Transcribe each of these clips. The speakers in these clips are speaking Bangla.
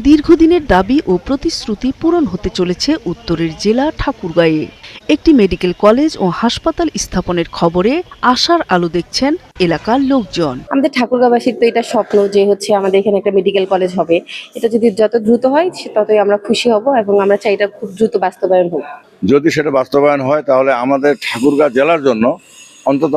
দীর্ঘদিনের দাবি ও প্রতিশ্রুতি পূরণ হতে চলেছে উত্তরের জেলা ঠাকুরগাঁয়ে। একটি মেডিকেল কলেজ ও হাসপাতাল স্থাপনের খবরে আশার আলো দেখছেন এলাকার লোকজন। আমাদের ঠাকুরগাঁওবাসীর তো এটা স্বপ্ন যে আমাদের এখানে একটা মেডিকেল কলেজ হবে। এটা যদি যত দ্রুত হয় ততই আমরা খুশি হব এবং আমরা চাই এটা খুব দ্রুত বাস্তবায়ন হোক। যদি সেটা বাস্তবায়ন হয় তাহলে আমাদের ঠাকুরগাঁও জেলার জন্য, অন্তত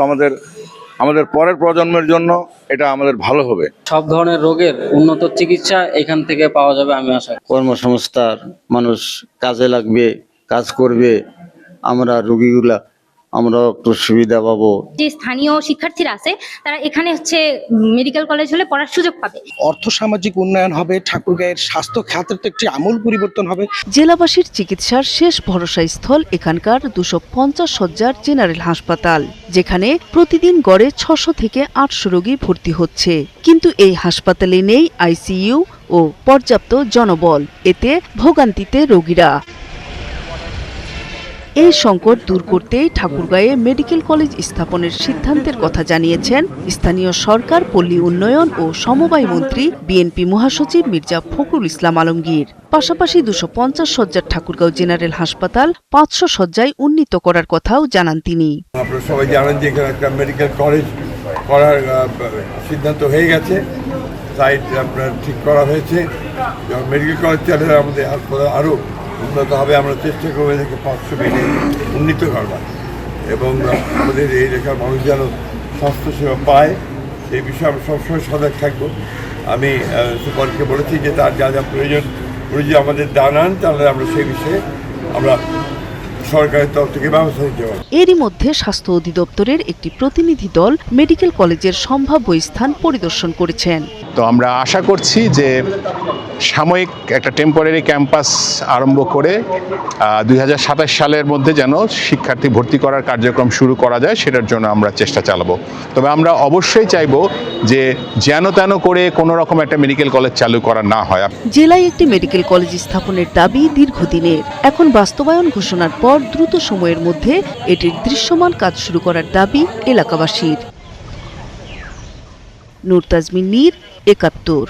আমাদের পরের প্রজন্মের জন্য এটা আমাদের ভালো হবে। সব ধরনের রোগের উন্নত চিকিৎসা এখান থেকে পাওয়া যাবে আমি আশা করি। কর্মসংস্থান, মানুষ কাজে লাগবে, কাজ করবে, আমরা রোগীগুলা আমরা একটু সুবিধা পাবো। যে স্থানীয় শিক্ষার্থীরা আছে তারা এখানে মেডিকেল কলেজ হলে পড়ার সুযোগ পাবে। অর্থ সামাজিক উন্নয়ন হবে, ঠাকুরগাঁয়ের স্বাস্থ্য খাতের তো একটি আমূল পরিবর্তন হবে। জেলাবাসীর চিকিৎসার শেষ ভরসা স্থল এখানকার 250 শয্যার জেনারেল হাসপাতাল, যেখানে প্রতিদিন গড়ে 600 থেকে 800 রোগী ভর্তি হচ্ছে। কিন্তু এই হাসপাতালে নেই আইসিইউ ও পর্যাপ্ত জনবল, এতে ভোগান্তিতে রোগীরা। এই সংকট দূর করতেই ঠাকুরগাঁয়ে মেডিকেল কলেজ স্থাপনের সিদ্ধান্তের কথা জানিয়েছেন স্থানীয় সরকার, পল্লী উন্নয়ন ও সমবায় মন্ত্রী, বিএনপি মহাসচিব মির্জা ফখরুল ইসলাম আলমগীর। পাশাপাশি 250 শয্যার ঠাকুরগাঁও জেনারেল হাসপাতাল 500 শয্যায় উন্নীত করার কথাও জানান তিনি। আপনারা সবাই জানেন যে এখানে একটা মেডিকেল কলেজ করার সিদ্ধান্ত হয়ে গেছে, সাইট আপনার ঠিক করা হয়েছে। মেডিকেল কলেজ চাইলে আমাদের হাসপাতাল আরও উন্নত হবে। আমরা চেষ্টা করবো এদেরকে 500 বেডে উন্নীত করবার এবং আমাদের এই এলাকার মানুষ যেন স্বাস্থ্যসেবা পায় সেই বিষয়ে আমরা সবসময় সজাগ থাকবো। আমি সুপারকে বলেছি যে তার যা যা প্রয়োজন উনি যে আমাদের জানান, তাহলে আমরা সেই বিষয়ে আমরা সরকারের তরফ থেকে ব্যবস্থা নিতে পারি। এরই মধ্যে স্বাস্থ্য অধিদপ্তরের একটি প্রতিনিধি দল মেডিকেল কলেজের সম্ভাব্য স্থান পরিদর্শন করেছেন। তো আমরা আশা করছি যে সাময়িক একটা টেম্পোরারি ক্যাম্পাস আরম্ভ করে 2027 সালের মধ্যে যেন শিক্ষার্থী ভর্তি করার কার্যক্রম শুরু করা যায়, সেটার জন্য আমরা চেষ্টা চালাবো। তবে আমরা অবশ্যই চাইবো যে যেন তেন করে কোনো রকম একটা মেডিকেল কলেজ চালু করা না হয়। জেলায় একটি মেডিকেল কলেজ স্থাপনের দাবি দীর্ঘদিনের। এখন বাস্তবায়ন ঘোষণার পর দ্রুত সময়ের মধ্যে এটির দৃশ্যমান কাজ শুরু করার দাবি এলাকাবাসীর। নূর তাজমিন মীর, ৭১।